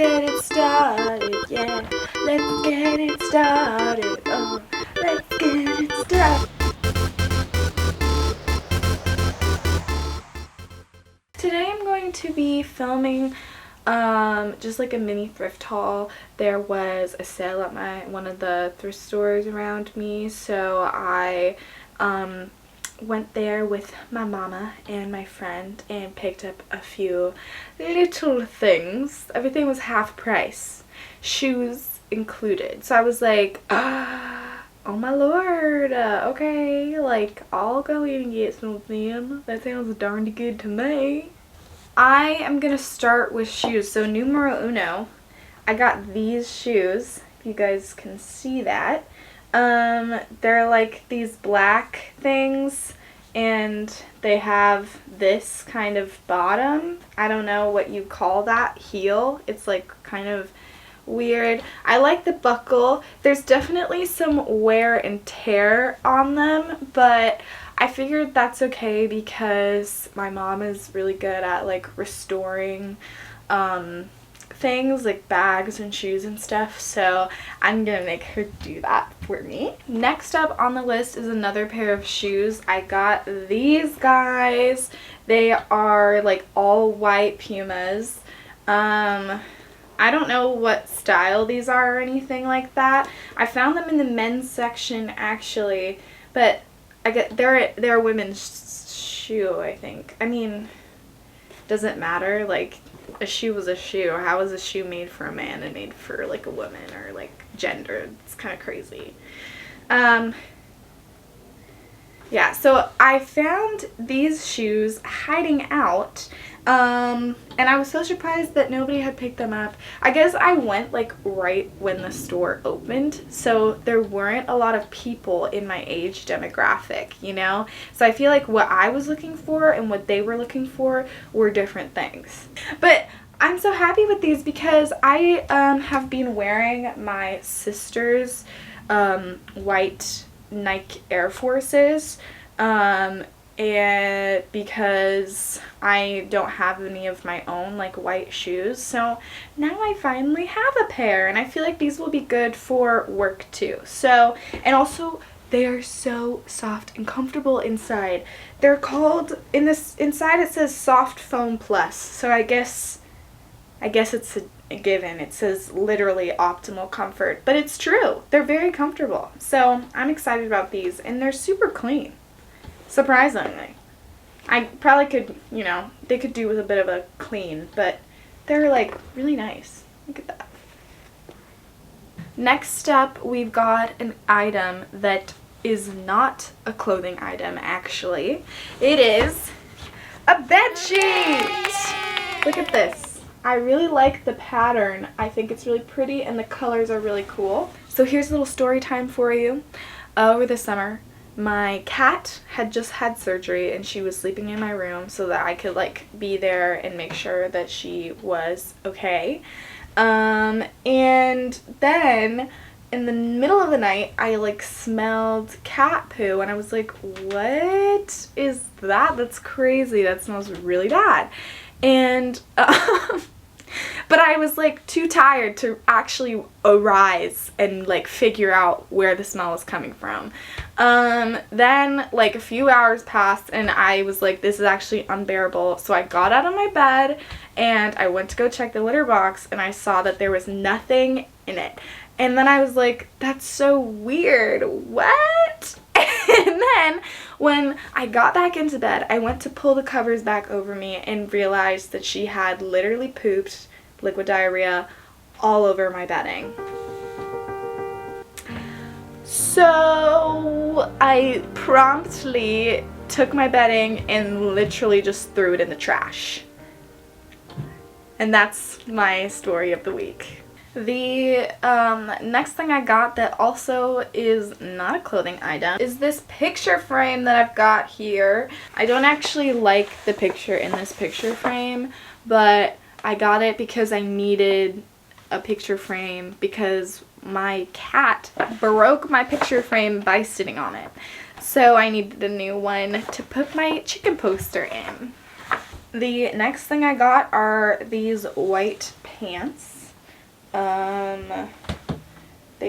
get it started, yeah. Let's get it started, oh, let's get it started. Today I'm going to be filming just like a mini thrift haul. There was a sale at one of the thrift stores around me, so I went there with my mama and my friend and picked up a few little things. Everything was half price, shoes included. So I was like, oh my lord, okay, like I'll go in and get something. That sounds darn good to me. I am gonna start with shoes. So numero uno, I got these shoes. You guys can see that. They're like these black things and they have this kind of bottom. I don't know what you call that, heel. It's like kind of weird. I like the buckle. There's definitely some wear and tear on them, but I figured that's okay because my mom is really good at like restoring things like bags and shoes and stuff, so I'm gonna make her do that for me. Next up on the list is another pair of shoes. I got these guys. They are like all white Pumas. I don't know what style these are or anything like that. I found them in the men's section actually, but I get they're a women's shoe, I think. I mean, doesn't matter. Like, a shoe was a shoe. How is a shoe made for a man and made for like a woman or like gender? It's kind of crazy. Yeah, so I found these shoes hiding out, and I was so surprised that nobody had picked them up. I guess I went like right when the store opened, so there weren't a lot of people in my age demographic, you know? So I feel like what I was looking for and what they were looking for were different things. But I'm so happy with these because I have been wearing my sister's white Nike Air Forces, and because I don't have any of my own like white shoes, so now I finally have a pair, and I feel like these will be good for work too. So, and also they are so soft and comfortable inside. They're called, inside it says Soft Foam Plus, so I guess it's a given. It says literally optimal comfort, but it's true. They're very comfortable. So I'm excited about these, and they're super clean, surprisingly. I probably could, you know, they could do with a bit of a clean, but they're like really nice. Look at that. Next up, we've got an item that is not a clothing item, actually. It is a bed sheet. Look at this. I really like the pattern. I think it's really pretty and the colors are really cool. So here's a little story time for you. Over the summer, my cat had just had surgery and she was sleeping in my room so that I could like be there and make sure that she was okay. And then in the middle of the night, I like smelled cat poo and I was like, what is that? That's crazy. That smells really bad. And but I was like too tired to actually arise and like figure out where the smell was coming from. Then like a few hours passed and I was like, this is actually unbearable. So I got out of my bed and I went to go check the litter box and I saw that there was nothing in it. And then I was like, that's so weird. What? And then when I got back into bed, I went to pull the covers back over me and realized that she had literally pooped liquid diarrhea all over my bedding. So I promptly took my bedding and literally just threw it in the trash. And that's my story of the week. The next thing I got that also is not a clothing item is this picture frame that I've got here. I don't actually like the picture in this picture frame, but I got it because I needed a picture frame because my cat broke my picture frame by sitting on it. So I needed a new one to put my chicken poster in. The next thing I got are these white pants. They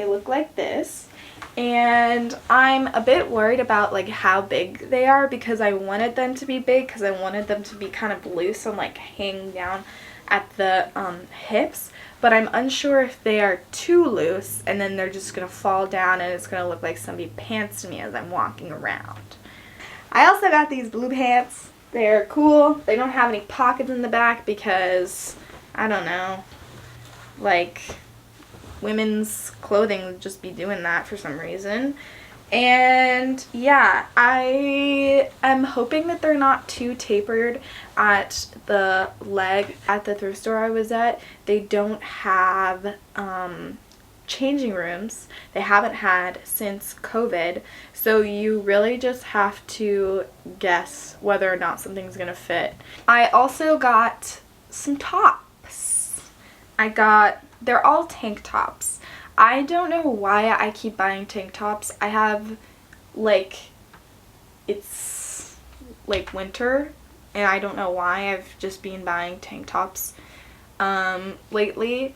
look like this. And I'm a bit worried about like how big they are because I wanted them to be big because I wanted them to be kind of loose and like hang down at the hips, but I'm unsure if they are too loose and then they're just gonna fall down and it's gonna look like somebody pants me as I'm walking around. I also got these blue pants. They're cool. They don't have any pockets in the back because I don't know, like women's clothing would just be doing that for some reason. And yeah, I am hoping that they're not too tapered at the leg. At the thrift store I was at, they don't have changing rooms. They haven't had since COVID, so you really just have to guess whether or not something's gonna fit. I also got some tops. They're all tank tops. I don't know why I keep buying tank tops. I have, like, it's like winter and I don't know why I've just been buying tank tops lately.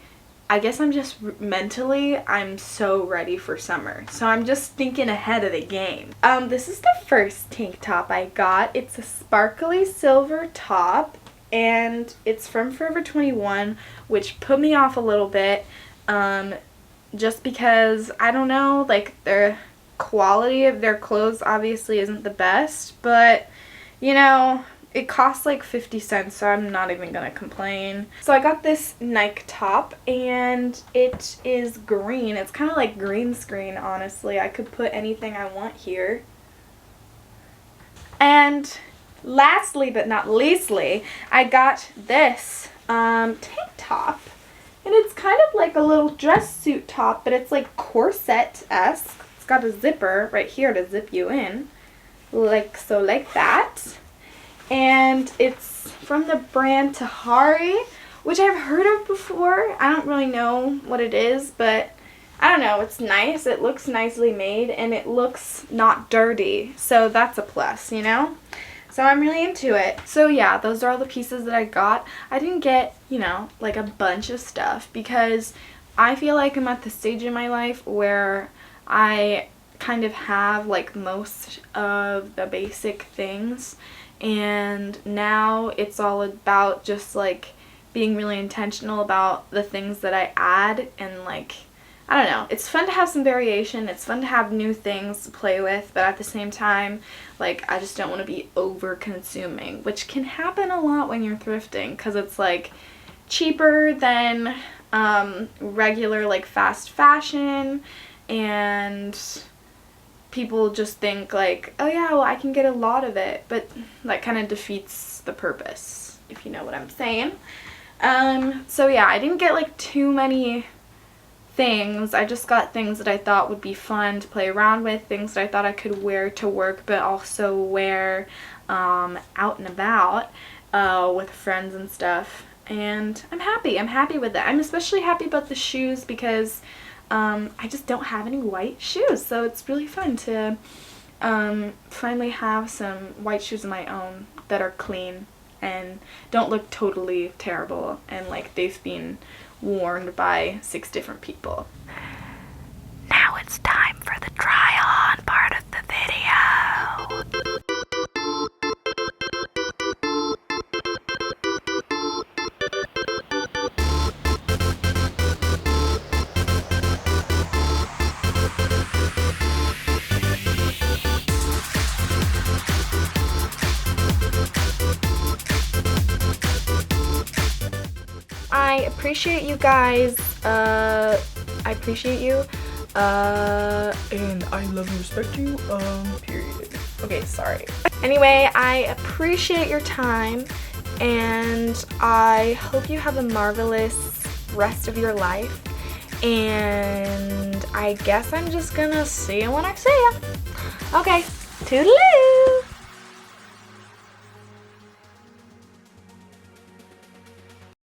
I guess I'm just mentally, I'm so ready for summer. So I'm just thinking ahead of the game. This is the first tank top I got. It's a sparkly silver top and it's from Forever 21, which put me off a little bit. Just because, I don't know, like, the quality of their clothes obviously isn't the best, but, you know, it costs like 50 cents, so I'm not even gonna complain. So I got this Nike top, and it is green. It's kind of like green screen, honestly. I could put anything I want here. And lastly, but not leastly, I got this tank top. And it's kind of like a little dress suit top, but it's like corset-esque. It's got a zipper right here to zip you in. Like so, like that. And it's from the brand Tahari, which I've heard of before. I don't really know what it is, but I don't know. It's nice. It looks nicely made, and it looks not dirty. So that's a plus, you know? So I'm really into it. So yeah, those are all the pieces that I got. I didn't get, you know, like a bunch of stuff because I feel like I'm at the stage in my life where I kind of have like most of the basic things, and now it's all about just like being really intentional about the things that I add, and like, I don't know, it's fun to have some variation, it's fun to have new things to play with, but at the same time, like, I just don't want to be over consuming, which can happen a lot when you're thrifting, because it's like cheaper than regular like fast fashion, and people just think like, oh yeah, well I can get a lot of it, but that kind of defeats the purpose, if you know what I'm saying. So yeah, I didn't get like too many things. I just got things that I thought would be fun to play around with, things that I thought I could wear to work but also wear out and about with friends and stuff, and I'm happy with it. I'm especially happy about the shoes because I just don't have any white shoes, so it's really fun to finally have some white shoes of my own that are clean and don't look totally terrible and like they've been worn by 6 different people. Now it's time for the try on part of the video. I appreciate you guys, I appreciate you, and I love and respect you, period. Okay, sorry. Anyway, I appreciate your time, and I hope you have a marvelous rest of your life, and I guess I'm just gonna see you when I see you. Okay, toodaloo!